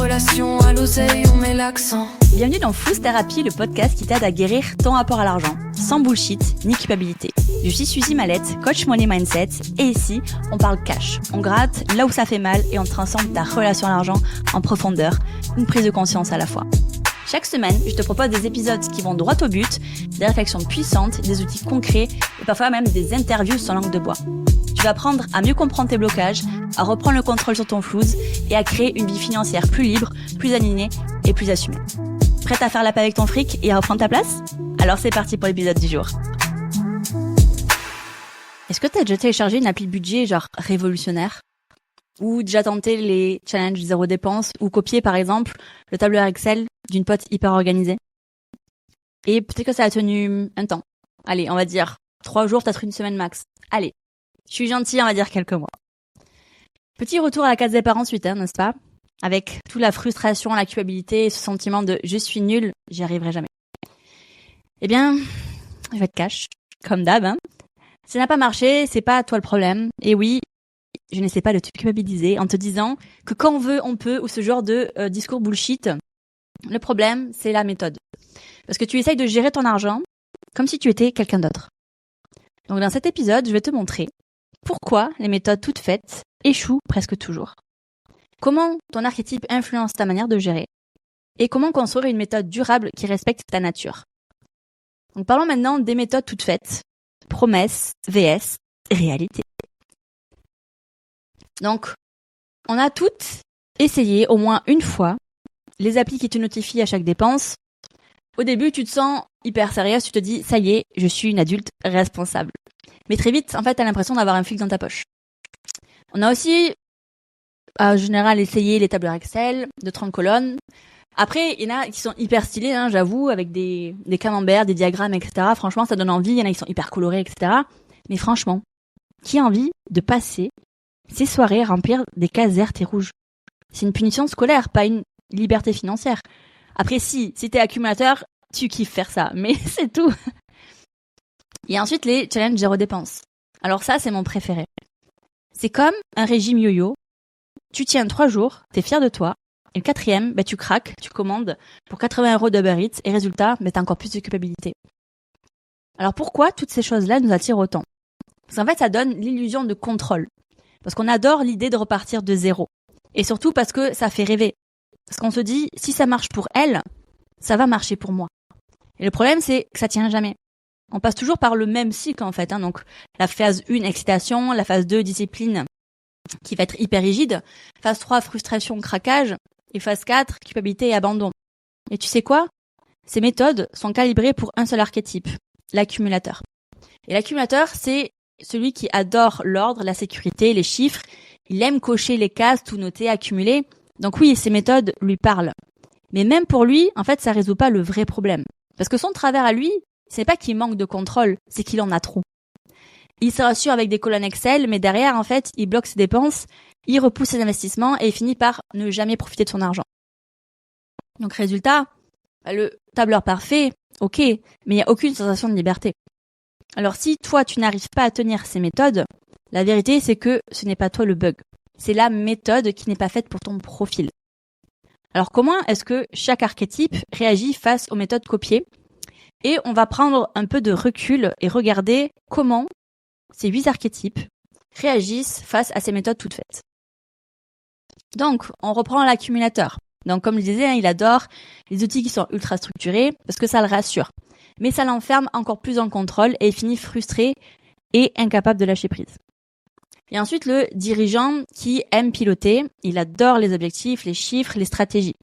relation, à l'oseille, on met l'accent. Bienvenue dans Flouze Thérapie, le podcast qui t'aide à guérir ton rapport à l'argent, sans bullshit ni culpabilité. Je suis Suzy Mallette, coach money mindset, et ici, on parle cash. On gratte là où ça fait mal et on transforme ta relation à l'argent en profondeur, une prise de conscience à la fois. Chaque semaine, je te propose des épisodes qui vont droit au but, des réflexions puissantes, des outils concrets et parfois même des interviews sans langue de bois. Tu vas apprendre à mieux comprendre tes blocages, à reprendre le contrôle sur ton flouze et à créer une vie financière plus libre, plus alignée et plus assumée. Prête à faire la paix avec ton fric et à reprendre ta place ? Alors c'est parti pour l'épisode du jour. Est-ce que tu as déjà téléchargé une appli budget genre révolutionnaire ? Ou déjà tenté les challenges zéro dépense ou copié par exemple le tableur Excel d'une pote hyper organisée ? Et peut-être que ça a tenu un temps. Allez, on va dire 3 jours, peut-être une semaine max. Allez, je suis gentille, on va dire quelques mois. Petit retour à la case départ ensuite, n'est-ce pas ? Avec toute la frustration, la culpabilité et ce sentiment de « je suis nulle, j'y arriverai jamais ». Eh bien, je vais être cash, comme d'hab. Ça n'a pas marché, c'est pas toi le problème. Et oui, je n'essaie pas de te culpabiliser en te disant que quand on veut, on peut, ou ce genre de discours bullshit. Le problème, c'est la méthode. Parce que tu essayes de gérer ton argent comme si tu étais quelqu'un d'autre. Donc dans cet épisode, je vais te montrer pourquoi les méthodes toutes faites échouent presque toujours. Comment ton archétype influence ta manière de gérer et comment construire une méthode durable qui respecte ta nature. Donc parlons maintenant des méthodes toutes faites, promesses, vs, réalité. Donc, on a toutes essayé au moins une fois les applis qui te notifient à chaque dépense. Au début, tu te sens hyper sérieuse, tu te dis « ça y est, je suis une adulte responsable ». Mais très vite, en fait, tu as l'impression d'avoir un flic dans ta poche. On a aussi, en général, essayé les tableurs Excel de 30 colonnes. Après, il y en a qui sont hyper stylés, j'avoue, avec des camemberts, des diagrammes, etc. Franchement, ça donne envie. Il y en a qui sont hyper colorés, etc. Mais franchement, qui a envie de passer ces soirées à remplir des cases vertes et rouges ? C'est une punition scolaire, pas une liberté financière. Après, si t'es accumulateur, tu kiffes faire ça, mais c'est tout. Et ensuite, les challenges zéro dépense. Alors ça, c'est mon préféré. C'est comme un régime yo-yo. Tu tiens 3 jours, t'es fier de toi. Et le 4e, tu craques, tu commandes pour 80 € d'Uber Eats. Et résultat, t'as encore plus de culpabilité. Alors pourquoi toutes ces choses-là nous attirent autant ? Parce qu'en fait, ça donne l'illusion de contrôle. Parce qu'on adore l'idée de repartir de zéro. Et surtout parce que ça fait rêver. Parce qu'on se dit, si ça marche pour elle, ça va marcher pour moi. Et le problème, c'est que ça tient jamais. On passe toujours par le même cycle, en fait. Donc, la phase 1, excitation. La phase 2, discipline, qui va être hyper rigide. Phase 3, frustration, craquage. Et phase 4, culpabilité et abandon. Et tu sais quoi ? Ces méthodes sont calibrées pour un seul archétype, l'accumulateur. Et l'accumulateur, c'est celui qui adore l'ordre, la sécurité, les chiffres. Il aime cocher les cases, tout noter, accumuler. Donc oui, ces méthodes lui parlent. Mais même pour lui, en fait, ça résout pas le vrai problème. Parce que son travers à lui, c'est pas qu'il manque de contrôle, c'est qu'il en a trop. Il se rassure avec des colonnes Excel, mais derrière, en fait, il bloque ses dépenses, il repousse ses investissements et il finit par ne jamais profiter de son argent. Donc résultat, le tableur parfait, ok, mais il n'y a aucune sensation de liberté. Alors si toi, tu n'arrives pas à tenir ces méthodes, la vérité, c'est que ce n'est pas toi le bug. C'est la méthode qui n'est pas faite pour ton profil. Alors comment est-ce que chaque archétype réagit face aux méthodes copiées ? Et on va prendre un peu de recul et regarder comment ces 8 archétypes réagissent face à ces méthodes toutes faites. Donc, on reprend l'accumulateur. Donc, comme je disais, il adore les outils qui sont ultra structurés parce que ça le rassure. Mais ça l'enferme encore plus dans le contrôle et il finit frustré et incapable de lâcher prise. Et ensuite, le dirigeant qui aime piloter, il adore les objectifs, les chiffres, les stratégies.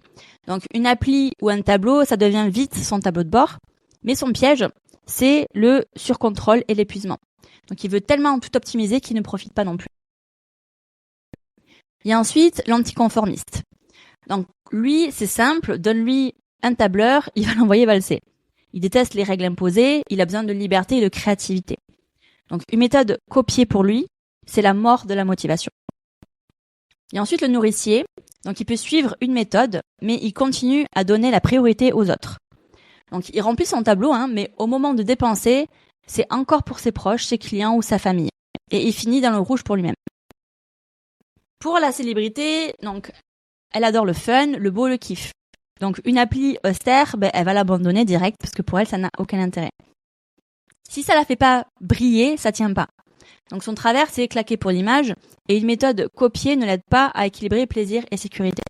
Donc, une appli ou un tableau, ça devient vite son tableau de bord. Mais son piège, c'est le surcontrôle et l'épuisement. Donc, il veut tellement tout optimiser qu'il ne profite pas non plus. Il y a ensuite l'anticonformiste. Donc, lui, c'est simple, donne-lui un tableur, il va l'envoyer valser. Il déteste les règles imposées, il a besoin de liberté et de créativité. Donc, une méthode copiée pour lui, c'est la mort de la motivation. Et ensuite, le nourricier. Donc, il peut suivre une méthode, mais il continue à donner la priorité aux autres. Donc, il remplit son tableau, mais au moment de dépenser, c'est encore pour ses proches, ses clients ou sa famille. Et il finit dans le rouge pour lui-même. Pour la célébrité, donc, elle adore le fun, le beau, le kiff. Donc une appli austère, elle va l'abandonner direct parce que pour elle, ça n'a aucun intérêt. Si ça la fait pas briller, ça tient pas. Donc son travers, c'est claquer pour l'image et une méthode copier ne l'aide pas à équilibrer plaisir et sécurité.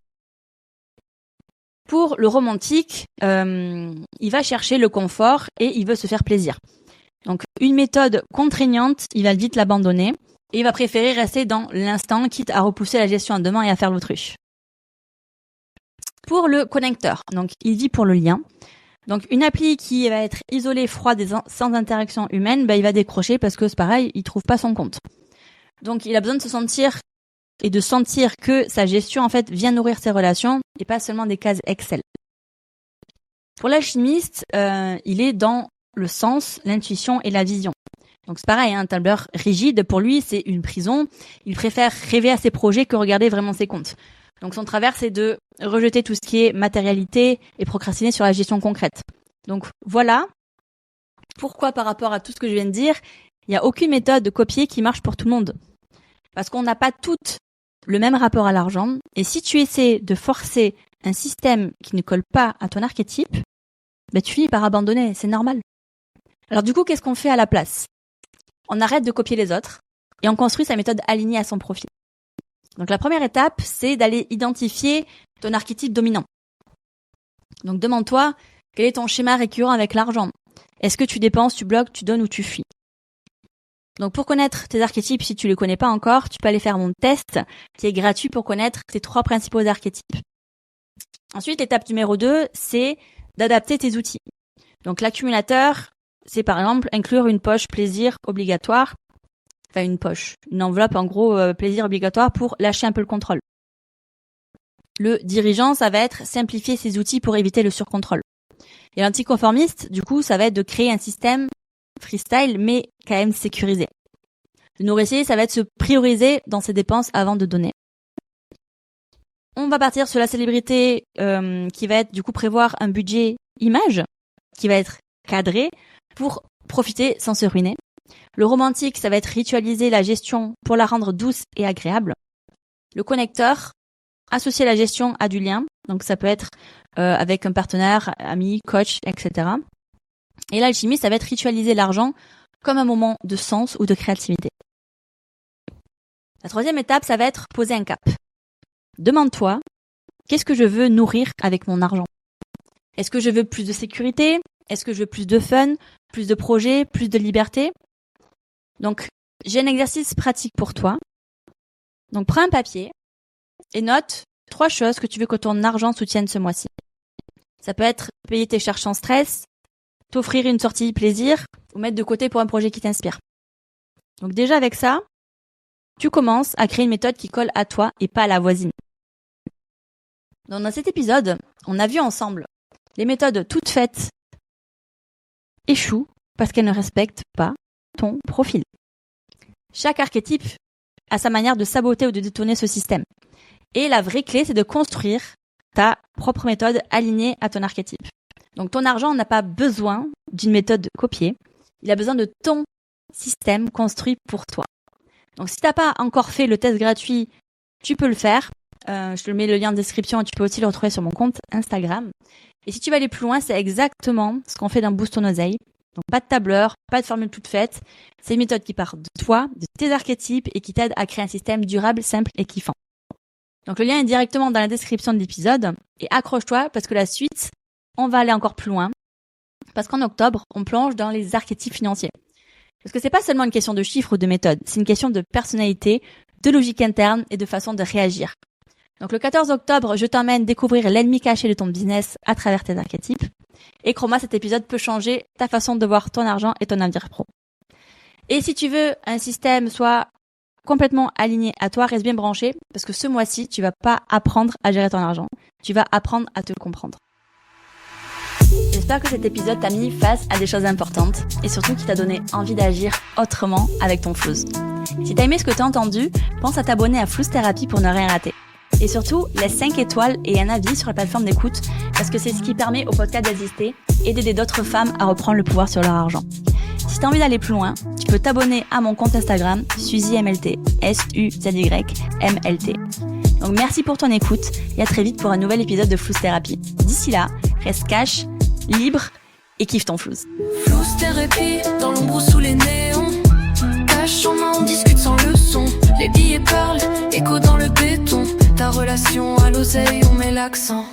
Pour le romantique, il va chercher le confort et il veut se faire plaisir. Donc une méthode contraignante, il va vite l'abandonner et il va préférer rester dans l'instant, quitte à repousser la gestion à demain et à faire l'autruche. Pour le connecteur, donc il vit pour le lien. Donc une appli qui va être isolée, froide et sans interaction humaine, il va décrocher parce que c'est pareil, il trouve pas son compte. Donc il a besoin de se sentir et de sentir que sa gestion en fait vient nourrir ses relations et pas seulement des cases Excel. Pour l'alchimiste, il est dans le sens, l'intuition et la vision. Donc c'est pareil, un tableur rigide, pour lui c'est une prison. Il préfère rêver à ses projets que regarder vraiment ses comptes. Donc son travers, c'est de rejeter tout ce qui est matérialité et procrastiner sur la gestion concrète. Donc voilà pourquoi par rapport à tout ce que je viens de dire, il n'y a aucune méthode de copier qui marche pour tout le monde. Parce qu'on n'a pas toutes le même rapport à l'argent. Et si tu essaies de forcer un système qui ne colle pas à ton archétype, tu finis par abandonner, c'est normal. Alors du coup, qu'est-ce qu'on fait à la place ? On arrête de copier les autres et on construit sa méthode alignée à son profil. Donc la première étape, c'est d'aller identifier ton archétype dominant. Donc demande-toi, quel est ton schéma récurrent avec l'argent ? Est-ce que tu dépenses, tu bloques, tu donnes ou tu fuis ? Donc pour connaître tes archétypes, si tu les connais pas encore, tu peux aller faire mon test qui est gratuit pour connaître tes 3 principaux archétypes. Ensuite, l'étape numéro 2, c'est d'adapter tes outils. Donc l'accumulateur, c'est par exemple inclure une poche plaisir obligatoire. Enfin une enveloppe en gros plaisir obligatoire pour lâcher un peu le contrôle. Le dirigeant, ça va être simplifier ses outils pour éviter le surcontrôle. Et l'anticonformiste, du coup, ça va être de créer un système freestyle mais quand même sécurisé. Le nourricier, ça va être se prioriser dans ses dépenses avant de donner. On va partir sur la célébrité qui va être du coup prévoir un budget image qui va être cadré pour profiter sans se ruiner. Le romantique, ça va être ritualiser la gestion pour la rendre douce et agréable. Le connecteur, associer la gestion à du lien. Donc ça peut être avec un partenaire, ami, coach, etc. Et l'alchimie, ça va être ritualiser l'argent comme un moment de sens ou de créativité. La troisième étape, ça va être poser un cap. Demande-toi, qu'est-ce que je veux nourrir avec mon argent ? Est-ce que je veux plus de sécurité ? Est-ce que je veux plus de fun, plus de projets, plus de liberté ? Donc, j'ai un exercice pratique pour toi. Donc, prends un papier et note 3 choses que tu veux que ton argent soutienne ce mois-ci. Ça peut être payer tes charges sans stress, t'offrir une sortie plaisir ou mettre de côté pour un projet qui t'inspire. Donc déjà avec ça, tu commences à créer une méthode qui colle à toi et pas à la voisine. Donc dans cet épisode, on a vu ensemble les méthodes toutes faites échouent parce qu'elles ne respectent pas ton profil. Chaque archétype a sa manière de saboter ou de détourner ce système. Et la vraie clé, c'est de construire ta propre méthode alignée à ton archétype. Donc ton argent n'a pas besoin d'une méthode copiée, il a besoin de ton système construit pour toi. Donc si tu n'as pas encore fait le test gratuit, tu peux le faire. Je te mets le lien en description et tu peux aussi le retrouver sur mon compte Instagram. Et si tu veux aller plus loin, c'est exactement ce qu'on fait dans Boost ton oseille. Donc pas de tableur, pas de formule toute faite. C'est une méthode qui part de toi, de tes archétypes et qui t'aide à créer un système durable, simple et kiffant. Donc le lien est directement dans la description de l'épisode. Et accroche-toi parce que la suite, on va aller encore plus loin. Parce qu'en octobre, on plonge dans les archétypes financiers. Parce que c'est pas seulement une question de chiffres ou de méthode, c'est une question de personnalité, de logique interne et de façon de réagir. Donc le 14 octobre, je t'emmène découvrir l'ennemi caché de ton business à travers tes archétypes. Et crois-moi, cet épisode peut changer ta façon de voir ton argent et ton avenir pro. Et si tu veux un système soit complètement aligné à toi, reste bien branché, parce que ce mois-ci, tu vas pas apprendre à gérer ton argent, tu vas apprendre à te comprendre. J'espère que cet épisode t'a mis face à des choses importantes et surtout qui t'a donné envie d'agir autrement avec ton flouze. Si t'as aimé ce que t'as entendu, pense à t'abonner à Flouze Thérapie pour ne rien rater. Et surtout, laisse 5 étoiles et un avis sur la plateforme d'écoute parce que c'est ce qui permet au podcast d'exister et d'aider d'autres femmes à reprendre le pouvoir sur leur argent. Si t'as envie d'aller plus loin, tu peux t'abonner à mon compte Instagram SuzyMLT, SUZYMLT. Donc merci pour ton écoute et à très vite pour un nouvel épisode de Flouze Thérapie. D'ici là, reste cash, libre et kiffe ton flouze. Flouze Thérapie, dans l'ombre ou sous les néons. Cache en main, on discute sans leçon. Les billets parlent, écho dans le béton. Ta relation à l'oseille, on met l'accent.